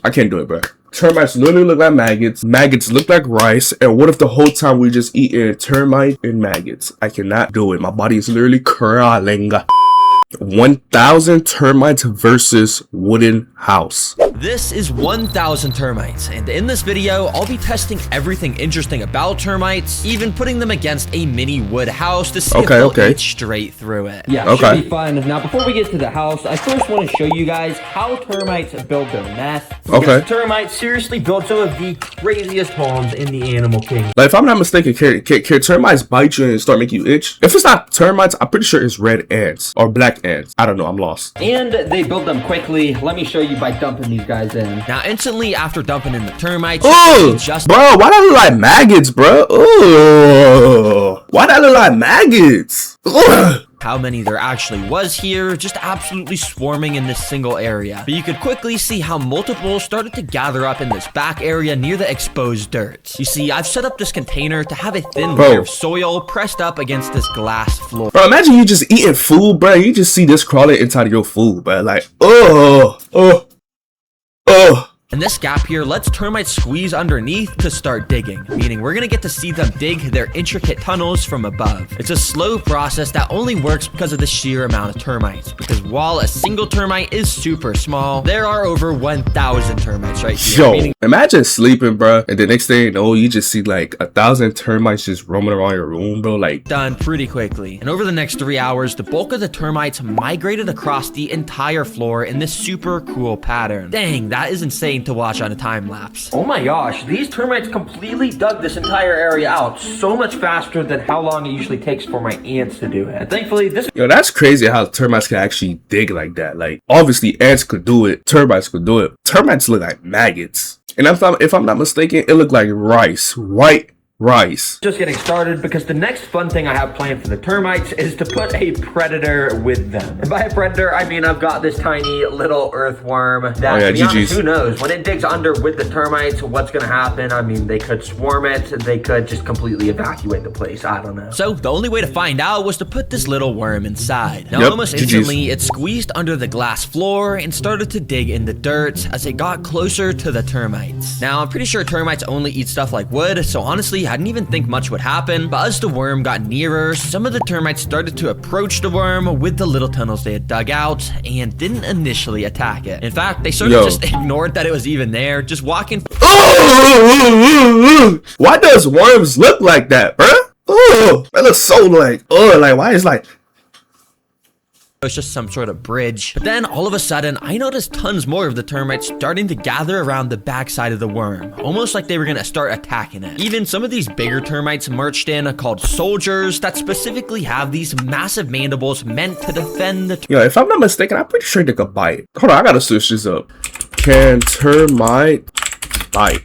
I can't do it, bro. Termites literally look like maggots. Maggots look like rice. And what if the whole time we just eating termite and maggots? I cannot do it. My body is literally crawling. 1,000 termites versus wooden house. This is 1,000 termites, and in this video, I'll be testing everything interesting about termites, even putting them against a mini wood house to see if they'll eat straight through it. Yeah, should be fun. Now, before we get to the house, I first want to show you guys how termites build their nests. Because termites seriously build some of the craziest homes in the animal kingdom. Like, if I'm not mistaken, can termites bite you and start making you itch? If it's not termites, I'm pretty sure it's red ants or black ants. I don't know, I'm lost. And they build them quickly. Let me show you by dumping these guys in. Now, instantly after dumping in the termites, bro, why that look like maggots, bro? Ooh, why that look like maggots? Ugh. How many there actually was here, just absolutely swarming in this single area. But you could quickly see how multiple started to gather up in this back area near the exposed dirt. You see, I've set up this container to have a thin layer of soil pressed up against this glass floor. Bro, imagine you just eating food, bro. You just see this crawling inside of your food, bro. Like, And this gap here lets termites squeeze underneath to start digging, meaning we're gonna get to see them dig their intricate tunnels from above. It's a slow process that only works because of the sheer amount of termites, because while a single termite is super small, there are over 1,000 termites right here. Yo, imagine sleeping, bro, and the next thing you know, you just see like 1,000 termites just roaming around your room, bro. Like, done pretty quickly. And over the next 3 hours, the bulk of the termites migrated across the entire floor in this super cool pattern. Dang, that is insane to watch on a time lapse. Oh my gosh, these termites completely dug this entire area out so much faster than how long it usually takes for my ants to do it. And thankfully, this— Yo, that's crazy how termites can actually dig like that. Like, obviously ants could do it, termites could do it. Termites look like maggots. And if I'm not mistaken, it looked like rice, white rice. Just getting started, because the next fun thing I have planned for the termites is to put a predator with them. And by a predator, I mean I've got this tiny little earthworm that, to be honest, who knows, when it digs under with the termites, what's gonna happen? I mean, they could swarm it, they could just completely evacuate the place, I don't know. So the only way to find out was to put this little worm inside. Now almost instantly, it squeezed under the glass floor and started to dig in the dirt as it got closer to the termites. Now I'm pretty sure termites only eat stuff like wood, so honestly I didn't even think much would happen, but as the worm got nearer, some of the termites started to approach the worm with the little tunnels they had dug out and didn't initially attack it. In fact, they sort of just ignored that it was even there, just walking. Why does worms look like that, bruh? Oh, that looks so like, why is like... It's just some sort of bridge. But then all of a sudden, I noticed tons more of the termites starting to gather around the backside of the worm, almost like they were gonna start attacking it. Even some of these bigger termites marched in called soldiers that specifically have these massive mandibles meant to defend the— Yo, if I'm not mistaken, I'm pretty sure they could bite. Hold on, I gotta switch this up. Can termite bite?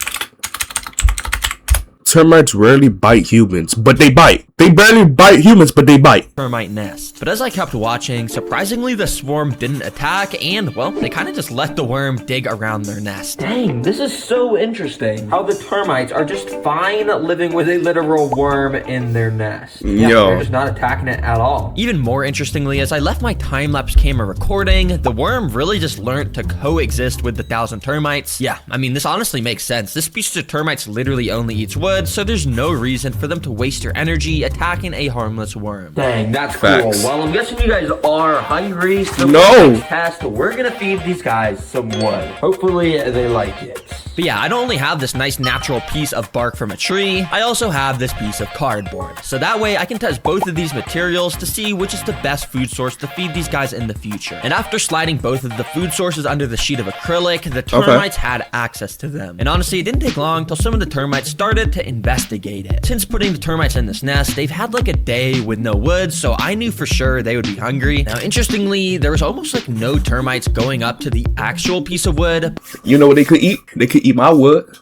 Termites rarely bite humans, but they bite. They barely bite humans, but they bite. Termite nest. But as I kept watching, surprisingly the swarm didn't attack and, well, they kind of just let the worm dig around their nest. Dang, this is so interesting. How the termites are just fine living with a literal worm in their nest. Yeah, they're just not attacking it at all. Even more interestingly, as I left my time-lapse camera recording, the worm really just learned to coexist with the 1,000 termites. Yeah, I mean, this honestly makes sense. This species of termites literally only eats wood, so there's no reason for them to waste their energy attacking a harmless worm. Dang, that's cool. Well, I'm guessing you guys are hungry, so we're gonna feed these guys some wood. Hopefully they like it. But yeah, I don't only have this nice natural piece of bark from a tree, I also have this piece of cardboard. So that way I can test both of these materials to see which is the best food source to feed these guys in the future. And after sliding both of the food sources under the sheet of acrylic, the termites had access to them. And honestly, it didn't take long till some of the termites started to investigate it. Since putting the termites in this nest, they've had like a day with no wood, so I knew for sure they would be hungry. Now, interestingly, there was almost like no termites going up to the actual piece of wood. You know what they could eat? They could eat my wood.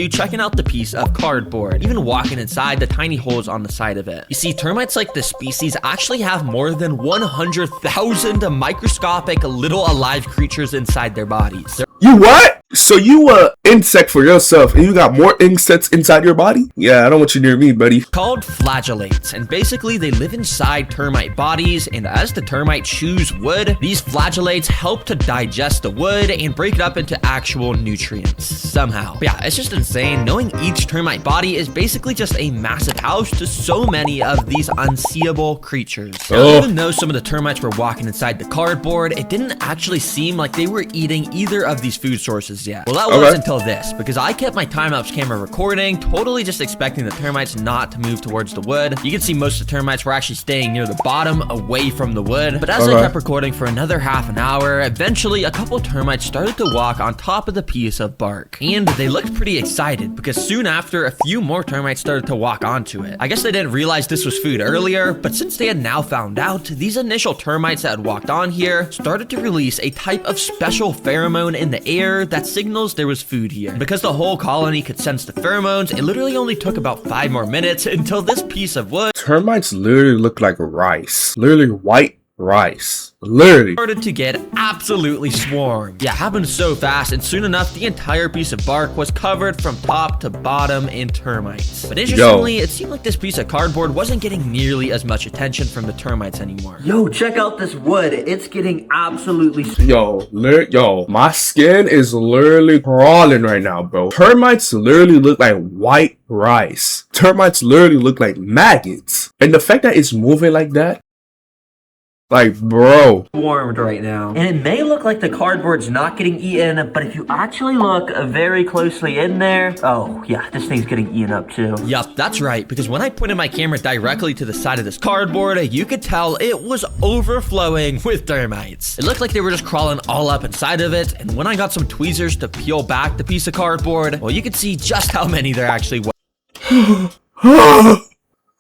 Checking out the piece of cardboard, even walking inside the tiny holes on the side of it. You see, termites like this species actually have more than 100,000 microscopic little alive creatures inside their bodies. You what? So you insect for yourself and you got more insects inside your body? Yeah, I don't want you near me, buddy. Called flagellates, and basically they live inside termite bodies, and as the termite chews wood, these flagellates help to digest the wood and break it up into actual nutrients somehow. But yeah, it's just insane knowing each termite body is basically just a massive house to so many of these unseeable creatures. Now, even though some of the termites were walking inside the cardboard, it didn't actually seem like they were eating either of these food sources yet. Well, that was until this, because I kept my time-lapse camera recording, totally just expecting the termites not to move towards the wood. You can see most of the termites were actually staying near the bottom, away from the wood. But as I kept recording for another half an hour, eventually a couple termites started to walk on top of the piece of bark. And they looked pretty excited, because soon after, a few more termites started to walk onto it. I guess they didn't realize this was food earlier, but since they had now found out, these initial termites that had walked on here started to release a type of special pheromone in the air that signals there was food here. Because the whole colony could sense the pheromones, it literally only took about 5 more minutes until this piece of wood Termites literally look like rice. Literally white rice. Literally started to get absolutely swarmed. Yeah, it happened so fast, and soon enough, the entire piece of bark was covered from top to bottom in termites. But interestingly, it seemed like this piece of cardboard wasn't getting nearly as much attention from the termites anymore. Yo, check out this wood. It's getting absolutely... Yo, my skin is literally crawling right now, bro. Termites literally look like white rice. Termites literally look like maggots. And the fact that it's moving like that, like, bro. Warmed right now. And it may look like the cardboard's not getting eaten, but if you actually look very closely in there, oh yeah, this thing's getting eaten up too. Yup, that's right, because when I pointed my camera directly to the side of this cardboard, you could tell it was overflowing with termites. It looked like they were just crawling all up inside of it, and when I got some tweezers to peel back the piece of cardboard, well, you could see just how many there actually were.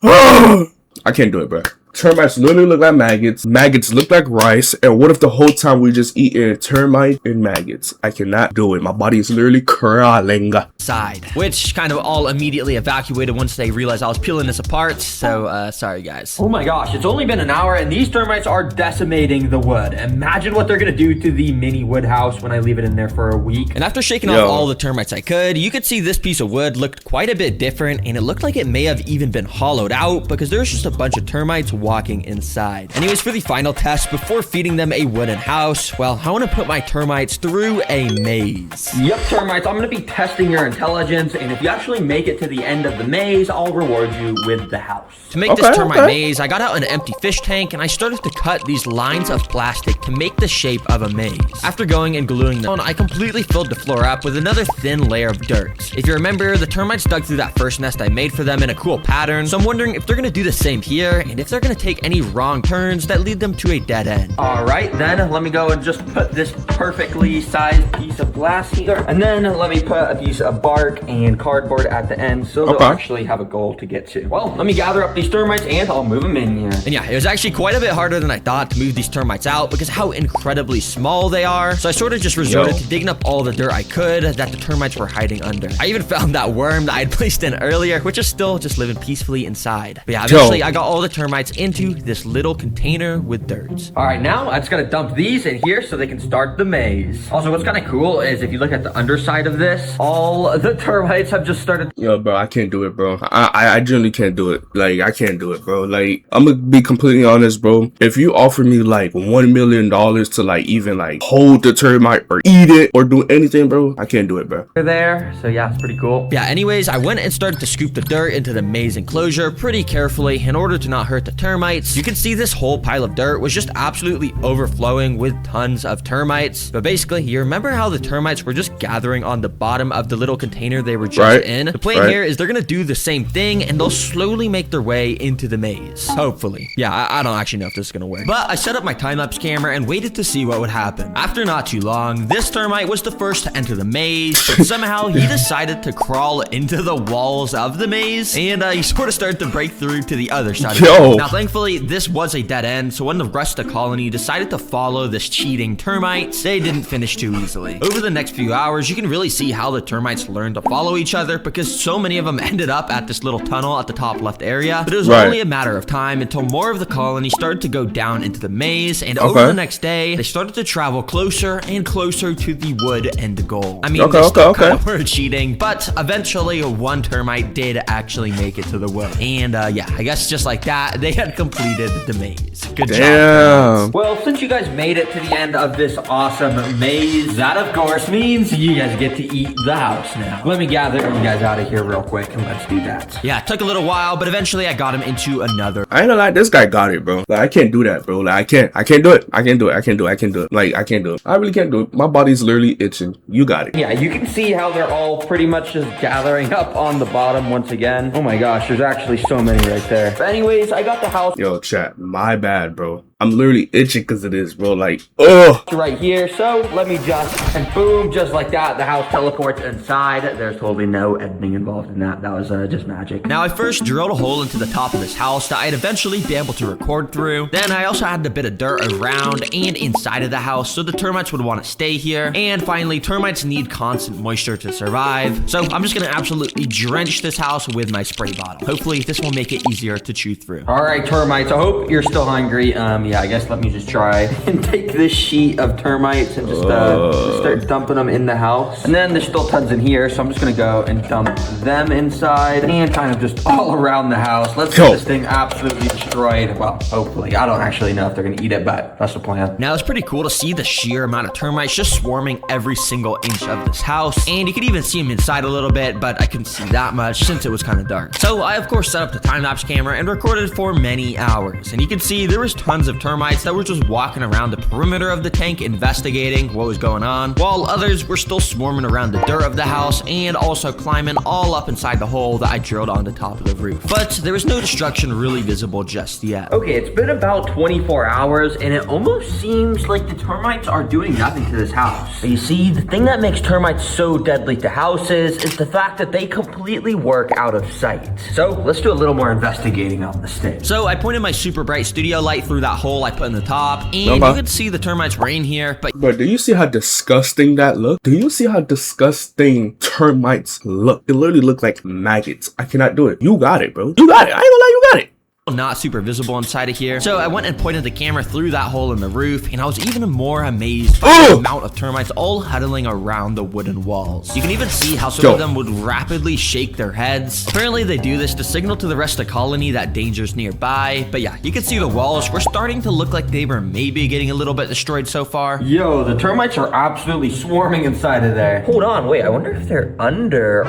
I can't do it, bro. Termites literally look like maggots. Maggots look like rice. And what if the whole time we just eating termite and maggots? I cannot do it. My body is literally crawling. Side, which kind of all immediately evacuated once they realized I was peeling this apart. So, sorry guys. Oh my gosh, it's only been an hour and these termites are decimating the wood. Imagine what they're gonna do to the mini wood house when I leave it in there for a week. And after shaking off all the termites I could, you could see this piece of wood looked quite a bit different, and it looked like it may have even been hollowed out because there's just a bunch of termites walking inside. Anyways, for the final test, before feeding them a wooden house, well, I want to put my termites through a maze. Yep, termites, I'm going to be testing your intelligence, and if you actually make it to the end of the maze, I'll reward you with the house. To make this termite maze, I got out an empty fish tank, and I started to cut these lines of plastic to make the shape of a maze. After going and gluing them on, I completely filled the floor up with another thin layer of dirt. If you remember, the termites dug through that first nest I made for them in a cool pattern, so I'm wondering if they're going to do the same here, and if they're going to take any wrong turns that lead them to a dead end. All right, then let me go and just put this perfectly sized piece of glass here, and then let me put a piece of bark and cardboard at the end so they'll actually have a goal to get to. Well, let me gather up these termites and I'll move them in here. And yeah, it was actually quite a bit harder than I thought to move these termites out because how incredibly small they are. So I sort of just resorted to digging up all the dirt I could that the termites were hiding under. I even found that worm that I had placed in earlier, which is still just living peacefully inside. But yeah, eventually I got all the termites into this little container with dirt. All right, now I just gotta dump these in here so they can start the maze. Also, what's kind of cool is if you look at the underside of this, all the termites have just started. Yo, bro, I can't do it, bro. I genuinely can't do it. Like, I can't do it, bro. Like, I'm gonna be completely honest, bro. If you offer me like $1 million to like even like hold the termite or eat it or do anything, bro, I can't do it, bro. There, so yeah, it's pretty cool. Yeah, anyways, I went and started to scoop the dirt into the maze enclosure pretty carefully in order to not hurt the termites. You can see this whole pile of dirt was just absolutely overflowing with tons of termites. But basically, you remember how the termites were just gathering on the bottom of the little container they were just in? The plan here is they're gonna do the same thing and they'll slowly make their way into the maze. Hopefully. Yeah, I don't actually know if this is gonna work. But I set up my time-lapse camera and waited to see what would happen. After not too long, this termite was the first to enter the maze, but somehow he decided to crawl into the walls of the maze and he sort of started to break through to the other side of the maze. Now, Thankfully, this was a dead end, so when the rest of the colony decided to follow this cheating termite, they didn't finish too easily. Over the next few hours, you can really see how the termites learned to follow each other because so many of them ended up at this little tunnel at the top left area, but it was only a matter of time until more of the colony started to go down into the maze, and over the next day, they started to travel closer and closer to the wood end goal. I mean, they still kind of were cheating, but eventually one termite did actually make it to the wood. And yeah, I guess just like that, they had completed the maze. Good job. Well, since you guys made it to the end of this awesome maze, that of course means you guys get to eat the house now. Let me gather you guys out of here real quick and let's do that. Yeah, it took a little while, but eventually I got him into another. I ain't gonna lie, this guy got it, bro. Like, I can't do that, bro. Like, I can't do it. I can't do it. Like, I can't do it. I really can't do it. My body's literally itching. You got it. Yeah, you can see how they're all pretty much just gathering up on the bottom once again. Oh my gosh, there's actually so many right there. But anyways, I got the house. Yo, chat, my bad, bro. I'm literally itching because of this, bro. Like, oh. Right here. So let me just, and boom, just like that, the house teleports inside. There's totally no editing involved in that. That was just magic. Now, I first drilled a hole into the top of this house that I'd eventually be able to record through. Then I also added a bit of dirt around and inside of the house so the termites would want to stay here. And finally, termites need constant moisture to survive. So I'm just going to absolutely drench this house with my spray bottle. Hopefully, this will make it easier to chew through. All right, termites, I hope you're still hungry. Yeah, I guess let me just try and take this sheet of termites and just start dumping them in the house. And then there's still tons in here, so I'm just gonna go and dump them inside and kind of just all around the house. Let's get this thing absolutely destroyed. Well, hopefully. I don't actually know if they're gonna eat it, but that's the plan. Now, it's pretty cool to see the sheer amount of termites just swarming every single inch of this house. And you could even see them inside a little bit, but I couldn't see that much since it was kind of dark. So I, of course, set up the time-lapse camera and recorded for many hours. And you can see there was tons of termites that were just walking around the perimeter of the tank investigating what was going on, while others were still swarming around the dirt of the house and also climbing all up inside the hole that I drilled on the top of the roof. But there was no destruction really visible just yet. Okay, it's been about 24 hours and it almost seems like the termites are doing nothing to this house. But you see, the thing that makes termites so deadly to houses is the fact that they completely work out of sight. So let's do a little more investigating on this thing. So I pointed my super bright studio light through that hole I put in the top, and you could see the termites were in here, but do you see how disgusting that looked? Do you see how disgusting termites look? It literally looked like maggots. I cannot do it. You got it, bro. You got it. I ain't gonna lie, you got it. Not super visible inside of here. So I went and pointed the camera through that hole in the roof, and I was even more amazed by the amount of termites all huddling around the wooden walls. You can even see how some of them would rapidly shake their heads. Apparently they do this to signal to the rest of the colony that danger's nearby. But yeah, you can see the walls were starting to look like they were maybe getting a little bit destroyed so far. Yo, the termites are absolutely swarming inside of there. Hold on, wait, I wonder if they're under.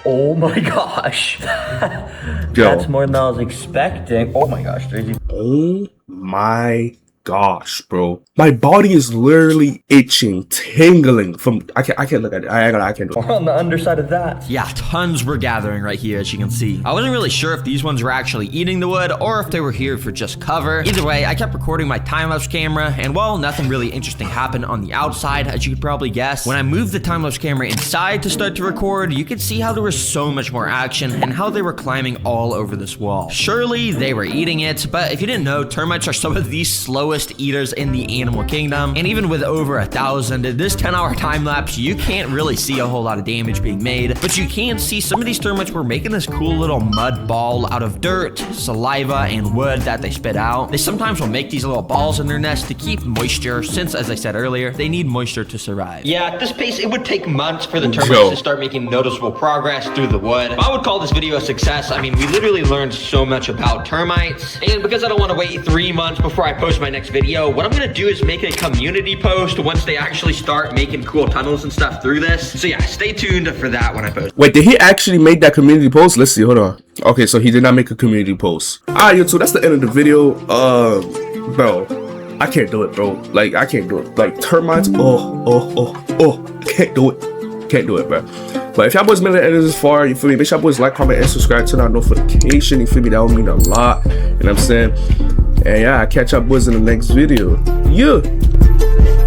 Oh my gosh. That's more than I was expecting. Oh my gosh, crazy. Oh my gosh, bro. My body is literally itching, tingling from I can't look at it. I can't do it. We're on the underside of that. Yeah, tons were gathering right here, as you can see. I wasn't really sure if these ones were actually eating the wood or if they were here for just cover. Either way, I kept recording my time-lapse camera, and while nothing really interesting happened on the outside, as you could probably guess, when I moved the time-lapse camera inside to start to record, you could see how there was so much more action and how they were climbing all over this wall. Surely they were eating it, but if you didn't know, termites are some of the slowest eaters in the animal kingdom, and even with over 1,000 in this 10-hour time lapse, you can't really see a whole lot of damage being made, but you can see some of these termites were making this cool little mud ball out of dirt, saliva, and wood that they spit out. They sometimes will make these little balls in their nest to keep moisture, since, as I said earlier, they need moisture to survive. Yeah, at this pace, it would take months for the termites to start making noticeable progress through the wood. I would call this video a success. I mean, we literally learned so much about termites, and because I don't want to wait 3 months before I post my next video, what I'm gonna do is make a community post once they actually start making cool tunnels and stuff through this. So yeah, stay tuned for that when I post. Wait, did he actually make that community post? Let's see, hold on. Okay, so he did not make a community post. Alright, YouTube, that's the end of the video. Bro, I can't do it, bro. Like, I can't do it. Like, termites, can't do it. Can't do it, bro. But if y'all boys made it end this far, you feel me? Make sure y'all boys like, comment, and subscribe, turn on notification, you feel me? That would mean a lot, you know what I'm saying? And yeah, I'll catch y'all boys in the next video. Yeah.